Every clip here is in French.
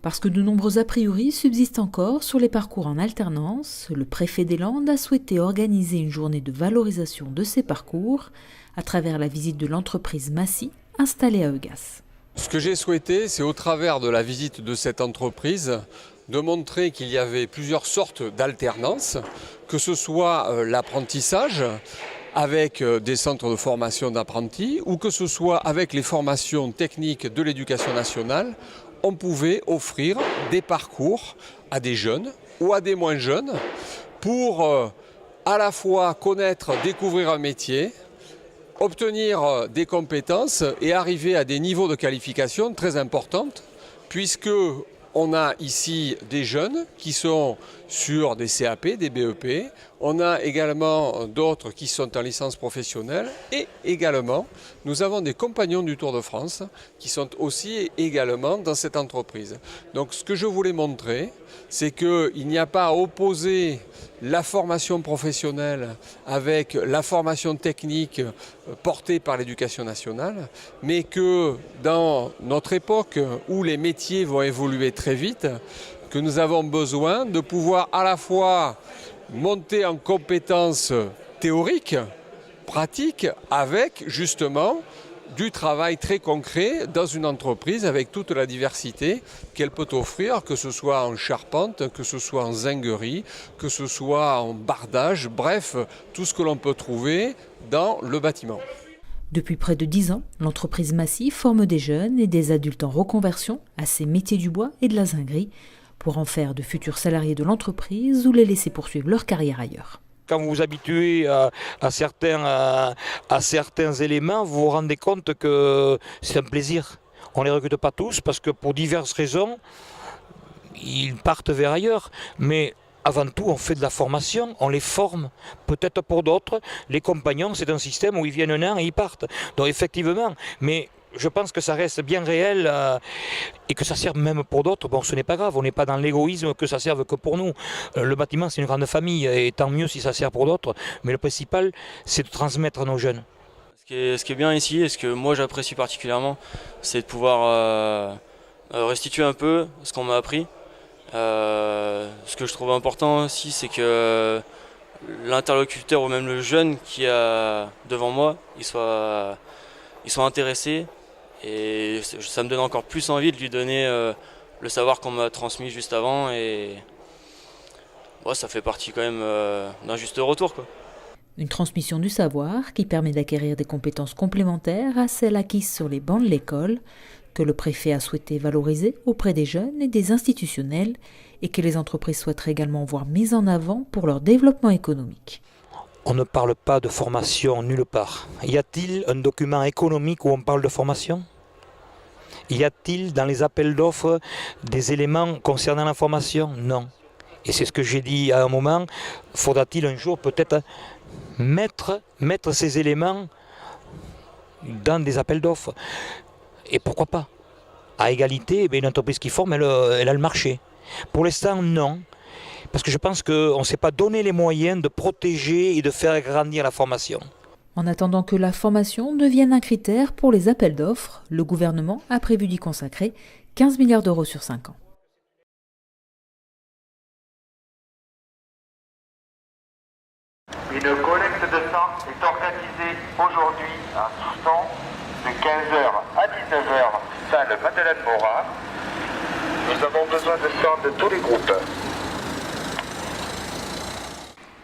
Parce que de nombreux a priori subsistent encore sur les parcours en alternance, le préfet des Landes a souhaité organiser une journée de valorisation de ces parcours à travers la visite de l'entreprise Massy installée à Eugas. Ce que j'ai souhaité, c'est au travers de la visite de cette entreprise, de montrer qu'il y avait plusieurs sortes d'alternance, que ce soit l'apprentissage avec des centres de formation d'apprentis ou que ce soit avec les formations techniques de l'éducation nationale. On pouvait offrir des parcours à des jeunes ou à des moins jeunes pour à la fois connaître, découvrir un métier, obtenir des compétences et arriver à des niveaux de qualification très importants, puisque on a ici des jeunes qui sont sur des CAP, des BEP, on a également d'autres qui sont en licence professionnelle et également nous avons des compagnons du Tour de France qui sont aussi également dans cette entreprise. Donc ce que je voulais montrer, c'est qu'il n'y a pas à opposer la formation professionnelle avec la formation technique portée par l'éducation nationale, mais que dans notre époque où les métiers vont évoluer très vite, que nous avons besoin de pouvoir à la fois monter en compétences théoriques, pratiques, avec justement du travail très concret dans une entreprise avec toute la diversité qu'elle peut offrir, que ce soit en charpente, que ce soit en zinguerie, que ce soit en bardage, bref, tout ce que l'on peut trouver dans le bâtiment. Depuis près de 10 ans, l'entreprise Massy forme des jeunes et des adultes en reconversion à ces métiers du bois et de la zinguerie pour en faire de futurs salariés de l'entreprise ou les laisser poursuivre leur carrière ailleurs. Quand vous vous habituez à certains éléments, vous vous rendez compte que c'est un plaisir. On ne les recrute pas tous parce que pour diverses raisons, ils partent vers ailleurs. Mais avant tout, on fait de la formation, on les forme. Peut-être pour d'autres, les compagnons, c'est un système où ils viennent un an et ils partent. Donc effectivement, mais je pense que ça reste bien réel et que ça sert même pour d'autres. Bon, ce n'est pas grave, on n'est pas dans l'égoïsme que ça serve que pour nous. Le bâtiment, c'est une grande famille et tant mieux si ça sert pour d'autres. Mais le principal, c'est de transmettre à nos jeunes. Ce qui est bien ici et ce que moi j'apprécie particulièrement, c'est de pouvoir restituer un peu ce qu'on m'a appris. Ce que je trouve important aussi, c'est que l'interlocuteur ou même le jeune qui est devant moi, il soit intéressé. Et ça me donne encore plus envie de lui donner le savoir qu'on m'a transmis juste avant. Et bon, ça fait partie quand même d'un juste retour, quoi. Une transmission du savoir qui permet d'acquérir des compétences complémentaires à celles acquises sur les bancs de l'école, que le préfet a souhaité valoriser auprès des jeunes et des institutionnels et que les entreprises souhaiteraient également voir mises en avant pour leur développement économique. On ne parle pas de formation nulle part. Y a-t-il un document économique où on parle de formation ? Y a-t-il dans les appels d'offres des éléments concernant la formation ? Non. Et c'est ce que j'ai dit à un moment, faudra-t-il un jour peut-être mettre ces éléments dans des appels d'offres ? Et pourquoi pas ? À égalité, une entreprise qui forme, elle a le marché. Pour l'instant, non. Parce que je pense qu'on ne s'est pas donné les moyens de protéger et de faire grandir la formation. En attendant que la formation devienne un critère pour les appels d'offres, le gouvernement a prévu d'y consacrer 15 milliards d'euros sur 5 ans. Une collecte de sang est organisée aujourd'hui à Souston de 15h à 19h, salle Madeleine Morat. Nous avons besoin de sang de tous les groupes.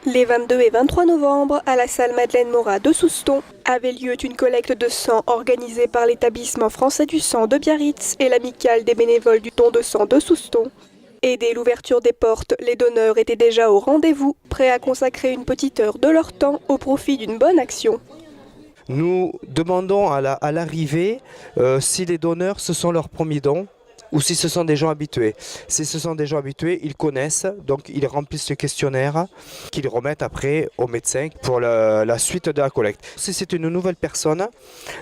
Les 22 et 23 novembre, à la salle Madeleine Morat de Souston, avait lieu une collecte de sang organisée par l'établissement français du sang de Biarritz et l'amicale des bénévoles du don de sang de Souston. Et dès l'ouverture des portes, les donneurs étaient déjà au rendez-vous, prêts à consacrer une petite heure de leur temps au profit d'une bonne action. Nous demandons à l'arrivée si les donneurs, ce sont leurs premiers dons ou si ce sont des gens habitués. Si ce sont des gens habitués, ils connaissent, donc ils remplissent le questionnaire qu'ils remettent après au médecin pour la suite de la collecte. Si c'est une nouvelle personne,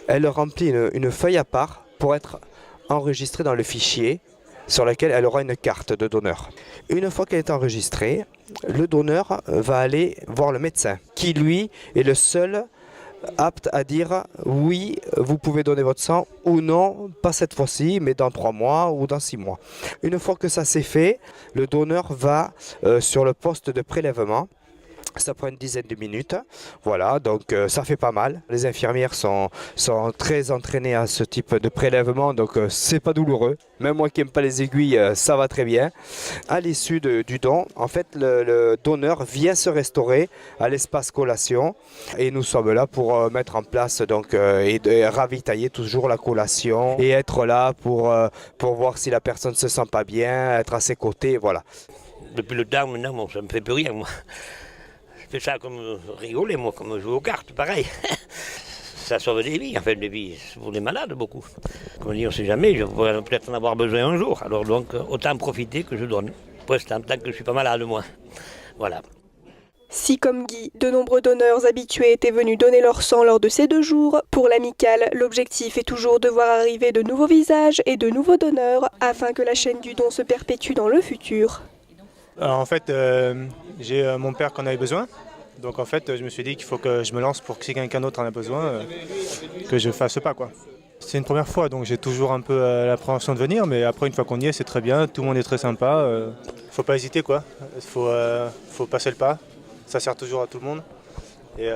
elle remplit une feuille à part pour être enregistrée dans le fichier sur lequel elle aura une carte de donneur. Une fois qu'elle est enregistrée, le donneur va aller voir le médecin, qui lui est le seul aptes à dire oui, vous pouvez donner votre sang ou non, pas cette fois-ci, mais dans 3 mois ou dans 6 mois. Une fois que ça c'est fait, le donneur va sur le poste de prélèvement. Ça prend une dizaine de minutes, voilà, donc ça fait pas mal. Les infirmières sont très entraînées à ce type de prélèvement, donc c'est pas douloureux. Même moi qui n'aime pas les aiguilles, ça va très bien. À l'issue du don, en fait, le donneur vient se restaurer à l'espace collation et nous sommes là pour mettre en place donc, et ravitailler toujours la collation et être là pour voir si la personne ne se sent pas bien, être à ses côtés, voilà. Depuis le temps, maintenant, bon, ça me fait plus rien, moi. Je fais ça comme rigoler, moi, comme jouer aux cartes, pareil. Ça sauve des vies, en fait, des vies pour les malades, beaucoup. Comme on dit, on ne sait jamais, je pourrais peut-être en avoir besoin un jour. Alors donc, autant profiter que je donne. Pour l'instant, tant que je ne suis pas malade, moi. Voilà. Si comme Guy, de nombreux donneurs habitués étaient venus donner leur sang lors de ces 2 jours, pour l'amicale, l'objectif est toujours de voir arriver de nouveaux visages et de nouveaux donneurs afin que la chaîne du don se perpétue dans le futur. Alors, en fait, j'ai mon père qui en avait besoin. Donc en fait, je me suis dit qu'il faut que je me lance pour que si quelqu'un d'autre en a besoin, que je fasse pas, quoi. C'est une première fois, donc j'ai toujours un peu l'appréhension de venir, mais après, une fois qu'on y est, c'est très bien, tout le monde est très sympa. Faut pas hésiter, quoi. Faut passer le pas. Ça sert toujours à tout le monde. Et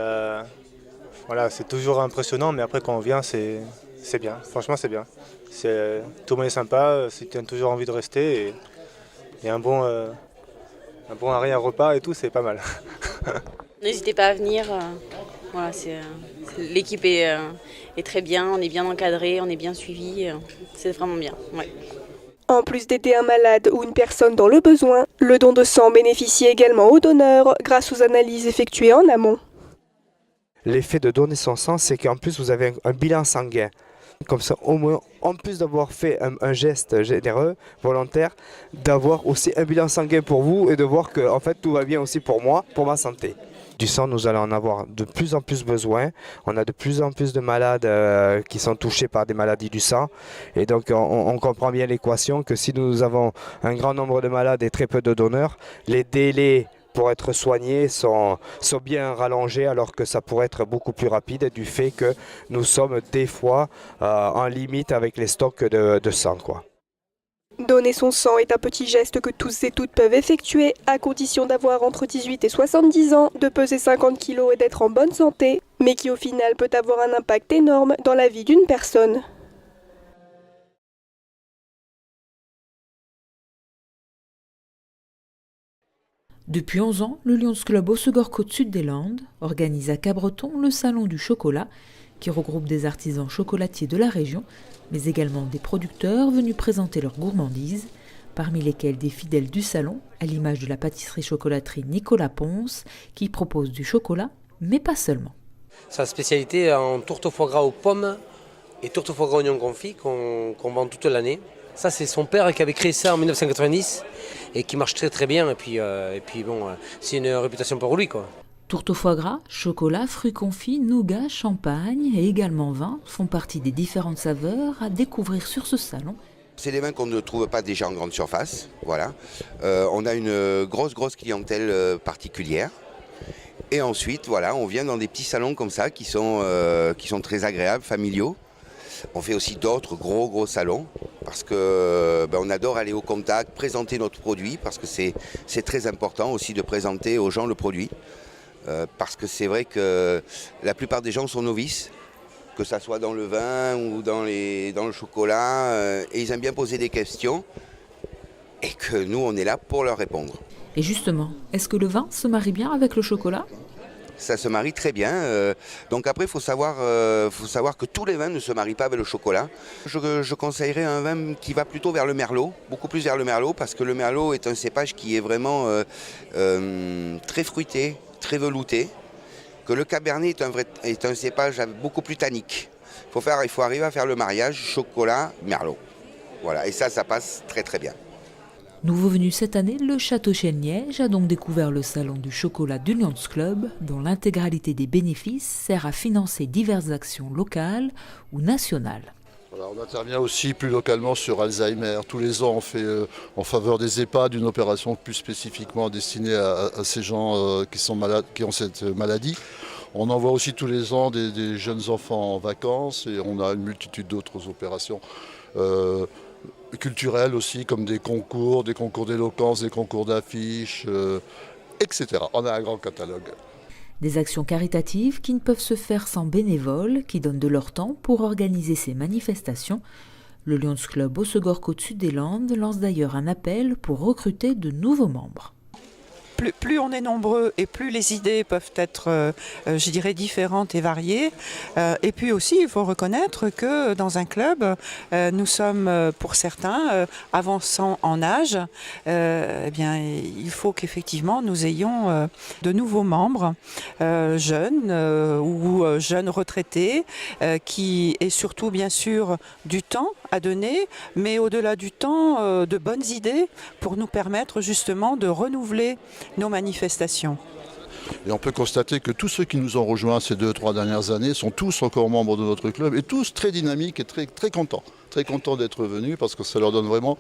voilà, c'est toujours impressionnant, mais après, quand on vient, c'est bien. Franchement, c'est bien. Tout le monde est sympa, si tu as toujours envie de rester, et un bon arrière-repas et tout, c'est pas mal. N'hésitez pas à venir. Voilà, l'équipe est très bien, on est bien encadré, on est bien suivi. C'est vraiment bien. Ouais. En plus d'aider un malade ou une personne dans le besoin, le don de sang bénéficie également aux donneurs grâce aux analyses effectuées en amont. L'effet de donner son sang, c'est qu'en plus vous avez un bilan sanguin. Comme ça, au moins, en plus d'avoir fait un geste généreux, volontaire, d'avoir aussi un bilan sanguin pour vous et de voir que en fait, tout va bien aussi pour moi, pour ma santé. Du sang, nous allons en avoir de plus en plus besoin. On a de plus en plus de malades qui sont touchés par des maladies du sang. Et donc, on comprend bien l'équation que si nous avons un grand nombre de malades et très peu de donneurs, les délais pour être soignés sont bien rallongés alors que ça pourrait être beaucoup plus rapide du fait que nous sommes des fois en limite avec les stocks de sang, quoi. Donner son sang est un petit geste que tous et toutes peuvent effectuer à condition d'avoir entre 18 et 70 ans, de peser 50 kg et d'être en bonne santé, mais qui au final peut avoir un impact énorme dans la vie d'une personne. Depuis 11 ans, le Lions Club Hossegor-Côte Sud des Landes organise à Cabreton le Salon du chocolat, qui regroupe des artisans chocolatiers de la région, mais également des producteurs venus présenter leurs gourmandises, parmi lesquels des fidèles du salon, à l'image de la pâtisserie-chocolaterie Nicolas Ponce, qui propose du chocolat, mais pas seulement. Sa spécialité en tourte au foie gras aux pommes et tourte au foie gras oignon confit qu'on vend toute l'année. Ça, c'est son père qui avait créé ça en 1990 et qui marche très très bien. Et puis bon, c'est une réputation pour lui, quoi. Tourte au foie gras, chocolat, fruits confits, nougat, champagne et également vin font partie des différentes saveurs à découvrir sur ce salon. C'est des vins qu'on ne trouve pas déjà en grande surface. Voilà. On a une grosse clientèle particulière. Et ensuite, voilà, on vient dans des petits salons comme ça qui sont très agréables, familiaux. On fait aussi d'autres gros salons parce que on adore aller au contact, présenter notre produit parce que c'est très important aussi de présenter aux gens le produit. Parce que c'est vrai que la plupart des gens sont novices, que ça soit dans le vin ou dans le chocolat, et ils aiment bien poser des questions et que nous on est là pour leur répondre. Et justement, est-ce que le vin se marie bien avec le chocolat ? Ça se marie très bien. Donc après, il faut savoir que tous les vins ne se marient pas avec le chocolat. Je conseillerais un vin qui va plutôt vers le merlot, beaucoup plus vers le merlot, parce que le merlot est un cépage qui est vraiment très fruité, très velouté. Que le cabernet est un cépage beaucoup plus tannique. Il faut arriver à faire le mariage chocolat-merlot. Voilà, et ça passe très très bien. Nouveau venu cette année, le Château Chêne-Liège a donc découvert le salon du chocolat du Lions Club, dont l'intégralité des bénéfices sert à financer diverses actions locales ou nationales. Alors on intervient aussi plus localement sur Alzheimer. Tous les ans, on fait en faveur des EHPAD une opération plus spécifiquement destinée à ces gens qui sont malades, qui ont cette maladie. On envoie aussi tous les ans des jeunes enfants en vacances et on a une multitude d'autres opérations culturelles aussi, comme des concours d'éloquence, des concours d'affiches, etc. On a un grand catalogue. Des actions caritatives qui ne peuvent se faire sans bénévoles qui donnent de leur temps pour organiser ces manifestations. Le Lions Club Hossegor-Côte-Sud-des-Landes lance d'ailleurs un appel pour recruter de nouveaux membres. Plus on est nombreux et plus les idées peuvent être, je dirais, différentes et variées. Et puis aussi, il faut reconnaître que dans un club, nous sommes, pour certains, avançant en âge. Eh bien, il faut qu'effectivement, nous ayons de nouveaux membres, jeunes ou jeunes retraités, et surtout, bien sûr, du temps à donner, mais au-delà du temps, de bonnes idées pour nous permettre justement de renouveler nos manifestations. Et on peut constater que tous ceux qui nous ont rejoints ces 2-3 dernières années sont tous encore membres de notre club et tous très dynamiques et très contents. Très contents d'être venus parce que ça leur donne vraiment,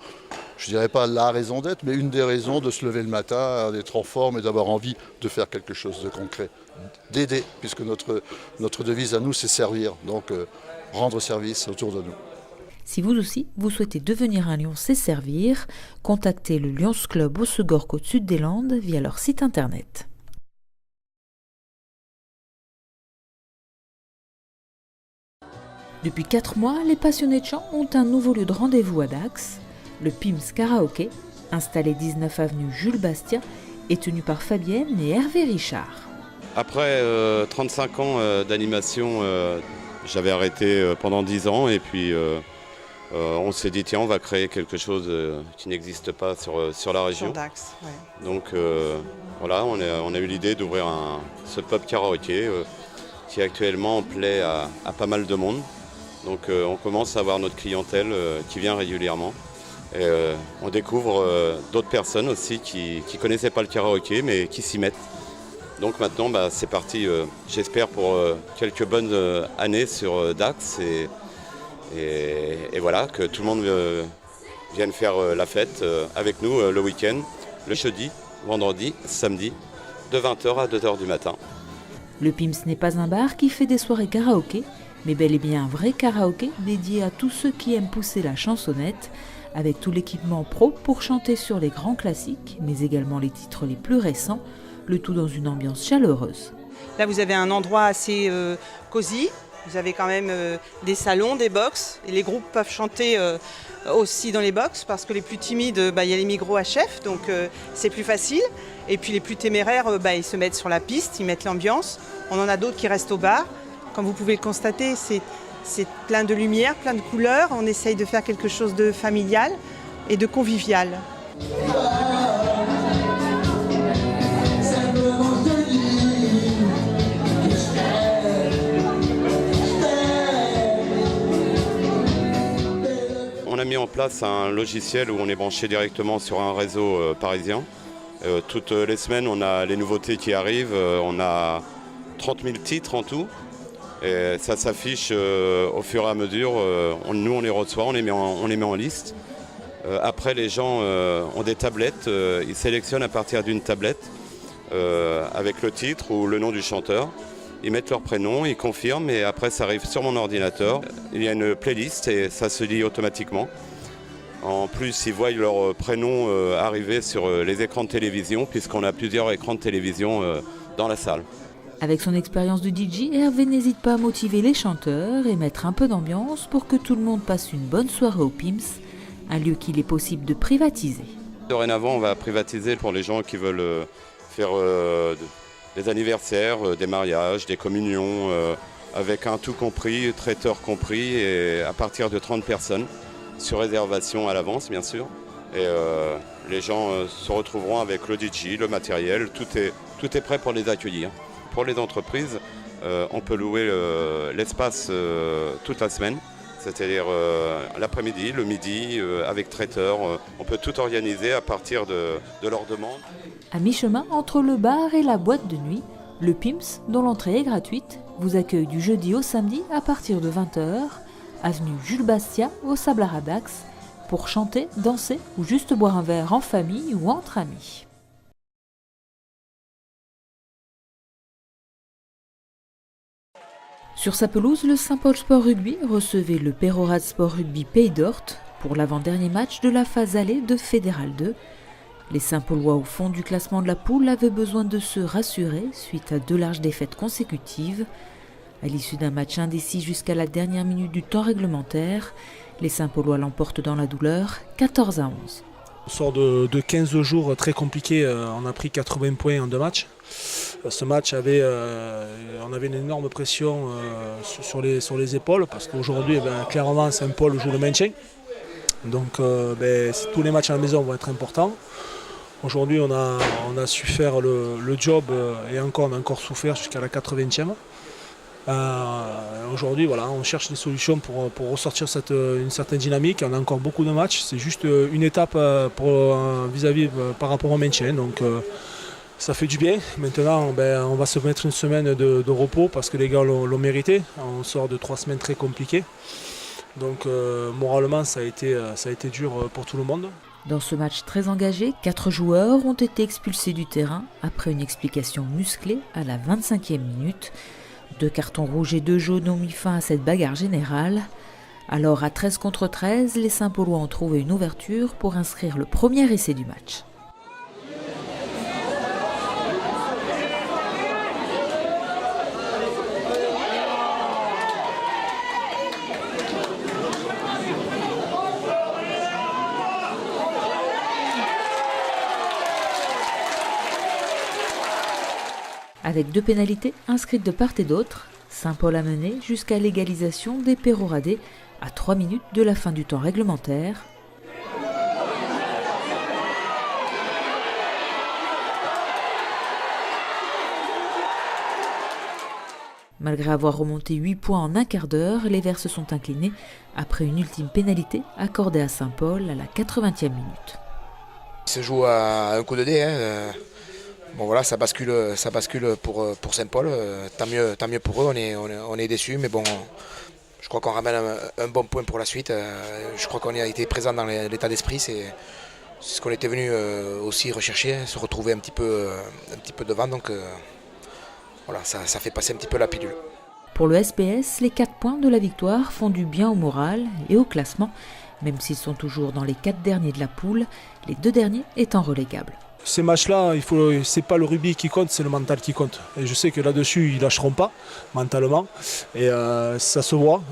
je ne dirais pas la raison d'être, mais une des raisons de se lever le matin, d'être en forme et d'avoir envie de faire quelque chose de concret, d'aider, puisque notre devise à nous c'est servir, donc rendre service autour de nous. Si vous aussi, vous souhaitez devenir un Lion c'est servir, contactez le Lions Club Hossegor-Côte-Sud-des-Landes via leur site internet. Depuis 4 mois, les passionnés de chant ont un nouveau lieu de rendez-vous à Dax. Le Pims Karaoké, installé 19 avenue Jules Bastia, est tenu par Fabienne et Hervé Richard. Après 35 ans d'animation, j'avais arrêté pendant 10 ans et puis on s'est dit tiens on va créer quelque chose qui n'existe pas sur la région. Sur Dax, ouais. Donc voilà, on a eu l'idée d'ouvrir ce pub karaoké qui actuellement plaît à pas mal de monde. Donc on commence à avoir notre clientèle qui vient régulièrement. Et, on découvre d'autres personnes aussi qui ne connaissaient pas le karaoké mais qui s'y mettent. Donc maintenant c'est parti, j'espère pour quelques bonnes années sur Dax et voilà, que tout le monde vienne faire la fête avec nous le week-end, le jeudi, vendredi, samedi, de 20h à 2h du matin. Le Pims n'est pas un bar qui fait des soirées karaoké, mais bel et bien un vrai karaoké dédié à tous ceux qui aiment pousser la chansonnette, avec tout l'équipement pro pour chanter sur les grands classiques, mais également les titres les plus récents, le tout dans une ambiance chaleureuse. Là, vous avez un endroit assez cosy. Vous avez quand même des salons, des box, et les groupes peuvent chanter aussi dans les box parce que les plus timides, y a les micros HF, donc c'est plus facile. Et puis les plus téméraires, ils se mettent sur la piste, ils mettent l'ambiance. On en a d'autres qui restent au bar. Comme vous pouvez le constater, c'est plein de lumière, plein de couleurs. On essaye de faire quelque chose de familial et de convivial. On a mis en place un logiciel où on est branché directement sur un réseau parisien. Toutes les semaines, on a les nouveautés qui arrivent. On a 30 000 titres en tout. Et ça s'affiche au fur et à mesure. Nous, on les reçoit, on les met en liste. Après, les gens ont des tablettes. Ils sélectionnent à partir d'une tablette avec le titre ou le nom du chanteur. Ils mettent leur prénom, ils confirment et après ça arrive sur mon ordinateur. Il y a une playlist et ça se lit automatiquement. En plus, ils voient leur prénom arriver sur les écrans de télévision puisqu'on a plusieurs écrans de télévision dans la salle. Avec son expérience de DJ, Hervé n'hésite pas à motiver les chanteurs et mettre un peu d'ambiance pour que tout le monde passe une bonne soirée au Pims, un lieu qu'il est possible de privatiser. Dorénavant, on va privatiser pour les gens qui veulent faire des anniversaires, des mariages, des communions, avec un tout compris, traiteur compris, et à partir de 30 personnes, sur réservation à l'avance bien sûr. Et les gens se retrouveront avec le DJ, le matériel, tout est prêt pour les accueillir. Pour les entreprises, on peut louer l'espace toute la semaine, c'est-à-dire l'après-midi, le midi, avec traiteur. On peut tout organiser à partir de leur demande. À mi-chemin entre le bar et la boîte de nuit, le Pims, dont l'entrée est gratuite, vous accueille du jeudi au samedi à partir de 20h, avenue Jules Bastia au Sablard à Dax, pour chanter, danser ou juste boire un verre en famille ou entre amis. Sur sa pelouse, le Saint-Paul Sport Rugby recevait le Peyrehorade Sport Rugby Pays d'Ort pour l'avant-dernier match de la phase allée de Fédéral 2. Les Saint-Paulois au fond du classement de la poule avaient besoin de se rassurer suite à 2 larges défaites consécutives. À l'issue d'un match indécis jusqu'à la dernière minute du temps réglementaire, les Saint-Paulois l'emportent dans la douleur, 14-11. On sort de 15 jours très compliqués, on a pris 80 points en 2 matchs. Ce match on avait une énorme pression sur les épaules parce qu'aujourd'hui, clairement, Saint-Paul joue le maintien. Donc tous les matchs à la maison vont être importants. Aujourd'hui, on a su faire le job et on a encore souffert jusqu'à la 80e. Aujourd'hui, voilà, on cherche des solutions pour ressortir une certaine dynamique. On a encore beaucoup de matchs. C'est juste une étape vis-à-vis par rapport au maintien. Donc, ça fait du bien. Maintenant, on va se mettre une semaine de repos parce que les gars l'ont mérité. On sort de 3 semaines très compliquées. Donc, moralement, ça a été dur pour tout le monde. Dans ce match très engagé, 4 joueurs ont été expulsés du terrain après une explication musclée à la 25e minute. 2 cartons rouges et 2 jaunes ont mis fin à cette bagarre générale. Alors à 13 contre 13, les Saint-Paulois ont trouvé une ouverture pour inscrire le premier essai du match. Avec 2 pénalités inscrites de part et d'autre, Saint-Paul a mené jusqu'à l'égalisation des Peyrehoradais à 3 minutes de la fin du temps réglementaire. Malgré avoir remonté 8 points en un quart d'heure, les Verts se sont inclinés après une ultime pénalité accordée à Saint-Paul à la 80e minute. Il se joue à un coup de dé. Bon voilà, ça bascule pour Saint-Paul. Tant mieux pour eux, on est déçus, mais bon, je crois qu'on ramène un bon point pour la suite. Je crois qu'on a été présent dans l'état d'esprit, c'est ce qu'on était venu aussi rechercher, se retrouver un petit peu devant, donc voilà, ça fait passer un petit peu la pilule. Pour le SPS, les 4 points de la victoire font du bien au moral et au classement, même s'ils sont toujours dans les 4 derniers de la poule, les 2 derniers étant relégables. Ces matchs-là, c'est pas le rugby qui compte, c'est le mental qui compte. Et je sais que là-dessus, ils lâcheront pas mentalement. Et ça se voit.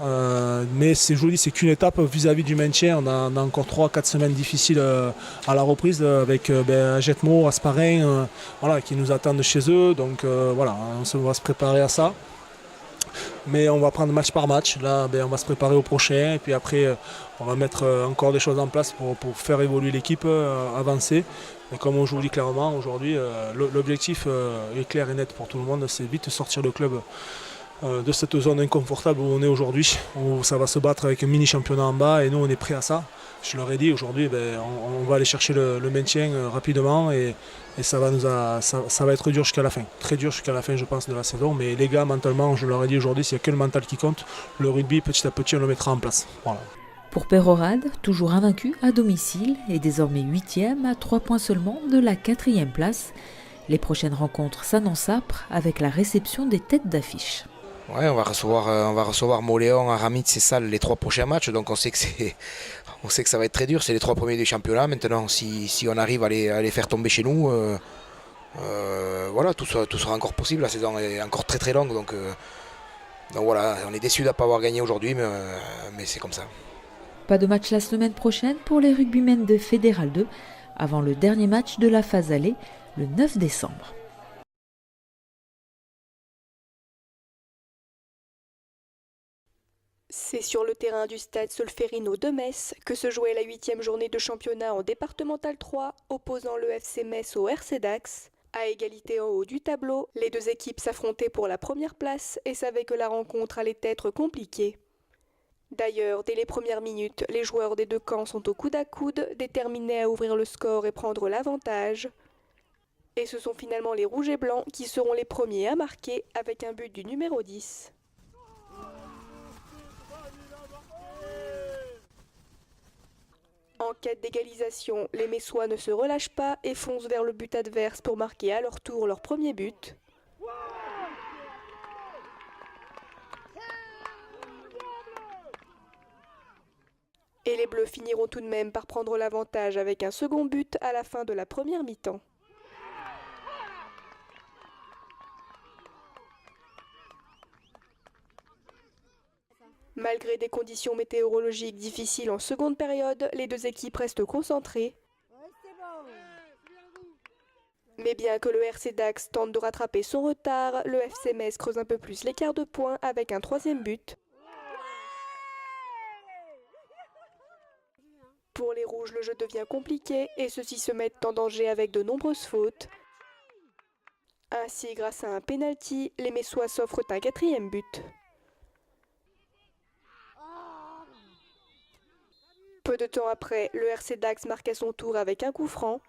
Mais c'est joli, c'est qu'une étape vis-à-vis du maintien. On a encore 3-4 semaines difficiles à la reprise avec Jetmo, Asparin, voilà, qui nous attendent chez eux. Donc voilà, on va se préparer à ça. Mais on va prendre match par match. Là, on va se préparer au prochain. Et puis après, on va mettre encore des choses en place pour faire évoluer l'équipe, avancer. Mais comme on je vous dis clairement, aujourd'hui, l'objectif est clair et net pour tout le monde. C'est vite sortir le club de cette zone inconfortable où on est aujourd'hui. Où ça va se battre avec un mini-championnat en bas. Et nous, on est prêts à ça. Je leur ai dit, aujourd'hui, on va aller chercher le maintien rapidement. Et ça va être dur jusqu'à la fin. Très dur jusqu'à la fin, je pense, de la saison. Mais les gars, mentalement, je leur ai dit aujourd'hui, s'il n'y a que le mental qui compte, le rugby, petit à petit, on le mettra en place. Voilà. Pour Peyrehorade, toujours invaincu à domicile et désormais 8e à 3 points seulement de la 4e place, les prochaines rencontres s'annoncent âpres avec la réception des têtes d'affiche. Ouais, on va recevoir Moléon, Aramitz et Salles les 3 prochains matchs, donc on sait que ça va être très dur. C'est les 3 premiers du championnat. Maintenant, si on arrive à les faire tomber chez nous, voilà, tout sera encore possible. La saison est encore très très longue, donc voilà, on est déçus de ne pas avoir gagné aujourd'hui, mais c'est comme ça. Pas de match la semaine prochaine pour les rugbymen de Fédéral 2, avant le dernier match de la phase allée, le 9 décembre. C'est sur le terrain du stade Solferino de Metz que se jouait la 8e journée de championnat en départemental 3, opposant le FC Metz au RC Dax. À égalité en haut du tableau, les 2 équipes s'affrontaient pour la première place et savaient que la rencontre allait être compliquée. D'ailleurs, dès les premières minutes, les joueurs des 2 camps sont au coude à coude, déterminés à ouvrir le score et prendre l'avantage. Et ce sont finalement les rouges et blancs qui seront les premiers à marquer avec un but du numéro 10. En quête d'égalisation, les Messois ne se relâchent pas et foncent vers le but adverse pour marquer à leur tour leur premier but. Et les Bleus finiront tout de même par prendre l'avantage avec un second but à la fin de la première mi-temps. Malgré des conditions météorologiques difficiles en seconde période, les deux équipes restent concentrées. Mais bien que le RC Dax tente de rattraper son retard, le FC Metz creuse un peu plus l'écart de points avec un troisième but. Pour les Rouges, le jeu devient compliqué et ceux-ci se mettent en danger avec de nombreuses fautes. Ainsi, grâce à un pénalty, les Messois s'offrent un quatrième but. Peu de temps après, le RC Dax marque à son tour avec un coup franc.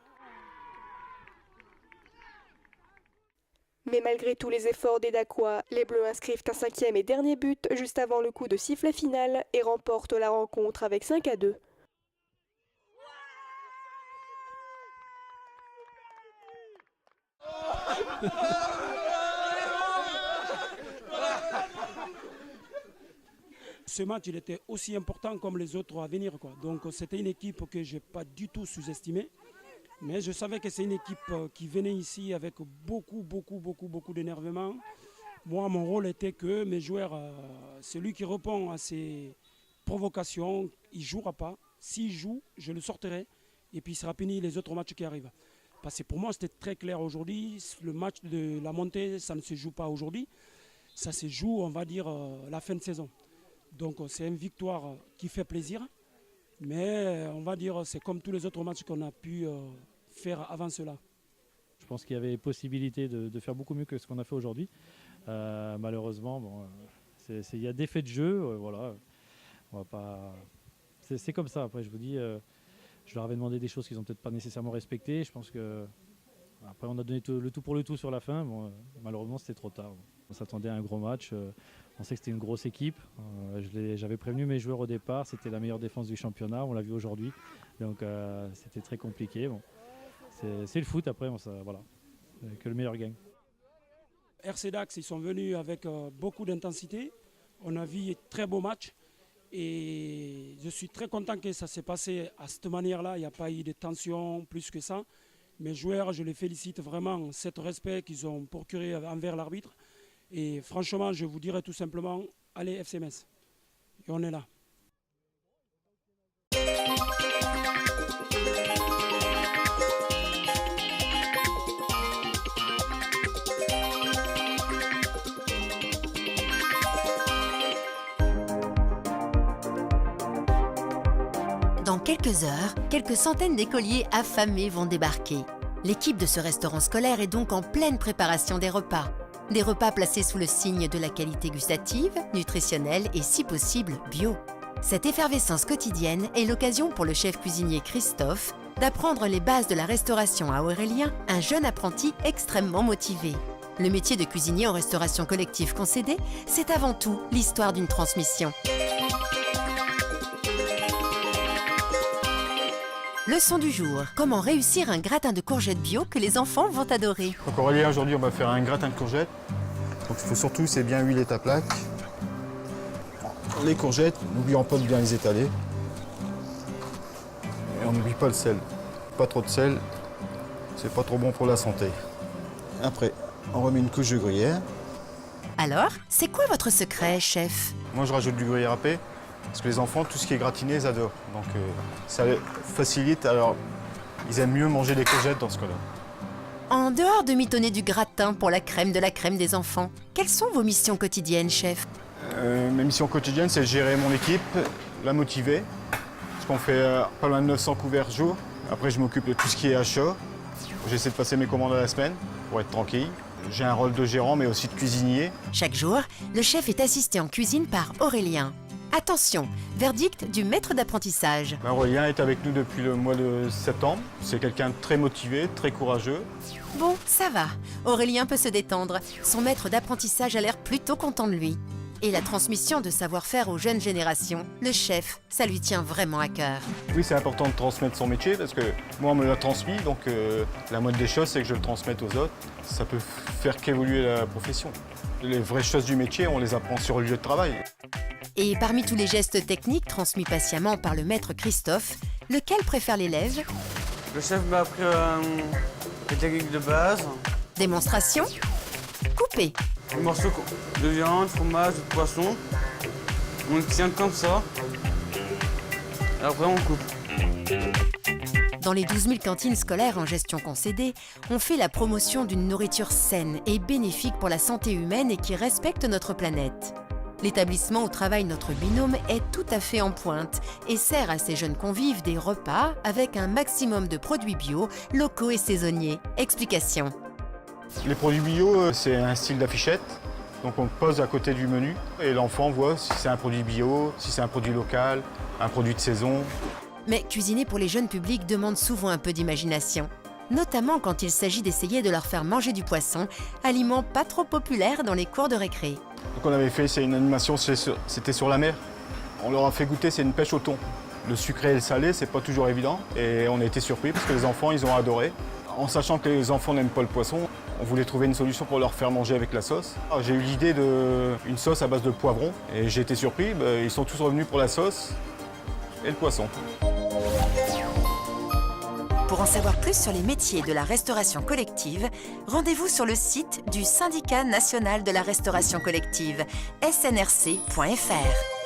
Mais malgré tous les efforts des Dacois, les Bleus inscrivent un cinquième et dernier but juste avant le coup de sifflet final et remportent la rencontre avec 5-2. Ce match, il était aussi important comme les autres à venir, quoi. Donc c'était une équipe que je n'ai pas du tout sous-estimée. Mais je savais que c'est une équipe qui venait ici avec beaucoup d'énervement. Moi, mon rôle était que mes joueurs, celui qui répond à ces provocations, il ne jouera pas. S'il joue, je le sortirai. Et puis il sera puni les autres matchs qui arrivent. Parce que pour moi, c'était très clair aujourd'hui. Le match de la montée, ça ne se joue pas aujourd'hui. Ça se joue, on va dire, la fin de saison. Donc c'est une victoire qui fait plaisir. Mais on va dire, c'est comme tous les autres matchs qu'on a pu faire avant cela. Je pense qu'il y avait possibilité de faire beaucoup mieux que ce qu'on a fait aujourd'hui. Malheureusement, bon, il y a des faits de jeu. Voilà. On va pas... C'est comme ça. Après, je vous dis, je leur avais demandé des choses qu'ils n'ont peut-être pas nécessairement respectées. Je pense que après, on a donné le tout pour le tout sur la fin. Bon, malheureusement, c'était trop tard. On s'attendait à un gros match. On sait que c'était une grosse équipe. J'avais prévenu mes joueurs au départ. C'était la meilleure défense du championnat. On l'a vu aujourd'hui. Donc, c'était très compliqué. Bon, c'est le foot. Après, voilà, que le meilleur gagne. RC Dax, ils sont venus avec beaucoup d'intensité. On a vu un très beau match. Et je suis très content que ça s'est passé à cette manière-là. Il n'y a pas eu de tension plus que ça. Mes joueurs, je les félicite vraiment, cet respect qu'ils ont procuré envers l'arbitre. Et franchement, je vous dirais tout simplement, allez FC Metz. Et on est là. Dans quelques heures, quelques centaines d'écoliers affamés vont débarquer. L'équipe de ce restaurant scolaire est donc en pleine préparation des repas. Des repas placés sous le signe de la qualité gustative, nutritionnelle et si possible bio. Cette effervescence quotidienne est l'occasion pour le chef cuisinier Christophe d'apprendre les bases de la restauration à Aurélien, un jeune apprenti extrêmement motivé. Le métier de cuisinier en restauration collective concédée, c'est avant tout l'histoire d'une transmission. Leçon du jour, comment réussir un gratin de courgettes bio que les enfants vont adorer. Donc Aurélien, aujourd'hui on va faire un gratin de courgettes. Donc il faut surtout, c'est bien huiler ta plaque. Les courgettes, n'oublions pas de bien les étaler. Et on n'oublie pas le sel. Pas trop de sel, c'est pas trop bon pour la santé. Après, on remet une couche de gruyère. Alors, c'est quoi votre secret, chef? Moi je rajoute du gruyère râpé. Parce que les enfants, tout ce qui est gratiné, ils adorent. Donc ça facilite, alors ils aiment mieux manger des courgettes dans ce cas-là. En dehors de mitonner du gratin pour la crème de la crème des enfants, quelles sont vos missions quotidiennes, chef? Mes missions quotidiennes, c'est gérer mon équipe, la motiver. Parce qu'on fait pas loin de 900 couverts jour. Après, je m'occupe de tout ce qui est achat. J'essaie de passer mes commandes à la semaine pour être tranquille. J'ai un rôle de gérant, mais aussi de cuisinier. Chaque jour, le chef est assisté en cuisine par Aurélien. Attention, verdict du maître d'apprentissage. Aurélien est avec nous depuis le mois de septembre. C'est quelqu'un de très motivé, très courageux. Bon, ça va. Aurélien peut se détendre. Son maître d'apprentissage a l'air plutôt content de lui. Et la transmission de savoir-faire aux jeunes générations, le chef, ça lui tient vraiment à cœur. Oui, c'est important de transmettre son métier parce que moi, on me l'a transmis. Donc la moindre des choses, c'est que je le transmette aux autres. Ça peut faire qu'évoluer la profession. Les vraies choses du métier, on les apprend sur le lieu de travail. Et parmi tous les gestes techniques transmis patiemment par le maître Christophe, lequel préfère l'élève? Le chef m'a appris les techniques de base. Démonstration. Couper. Les morceaux de viande, fromage, de poisson. On tient comme ça. Et après on coupe. Dans les 12 000 cantines scolaires en gestion concédée, on fait la promotion d'une nourriture saine et bénéfique pour la santé humaine et qui respecte notre planète. L'établissement où travaille notre binôme est tout à fait en pointe et sert à ses jeunes convives des repas avec un maximum de produits bio, locaux et saisonniers. Explication. Les produits bio, c'est un style d'affichette. Donc on pose à côté du menu et l'enfant voit si c'est un produit bio, si c'est un produit local, un produit de saison. Mais cuisiner pour les jeunes publics demande souvent un peu d'imagination, notamment quand il s'agit d'essayer de leur faire manger du poisson, aliment pas trop populaire dans les cours de récré. Donc on avait fait, c'est une animation, c'était sur la mer. On leur a fait goûter, c'est une pêche au thon. Le sucré et le salé, c'est pas toujours évident et on a été surpris parce que les enfants, ils ont adoré. En sachant que les enfants n'aiment pas le poisson, on voulait trouver une solution pour leur faire manger avec la sauce. J'ai eu l'idée d'une sauce à base de poivron et j'ai été surpris, ils sont tous revenus pour la sauce et le poisson. Pour en savoir plus sur les métiers de la restauration collective, rendez-vous sur le site du Syndicat national de la restauration collective, snrc.fr.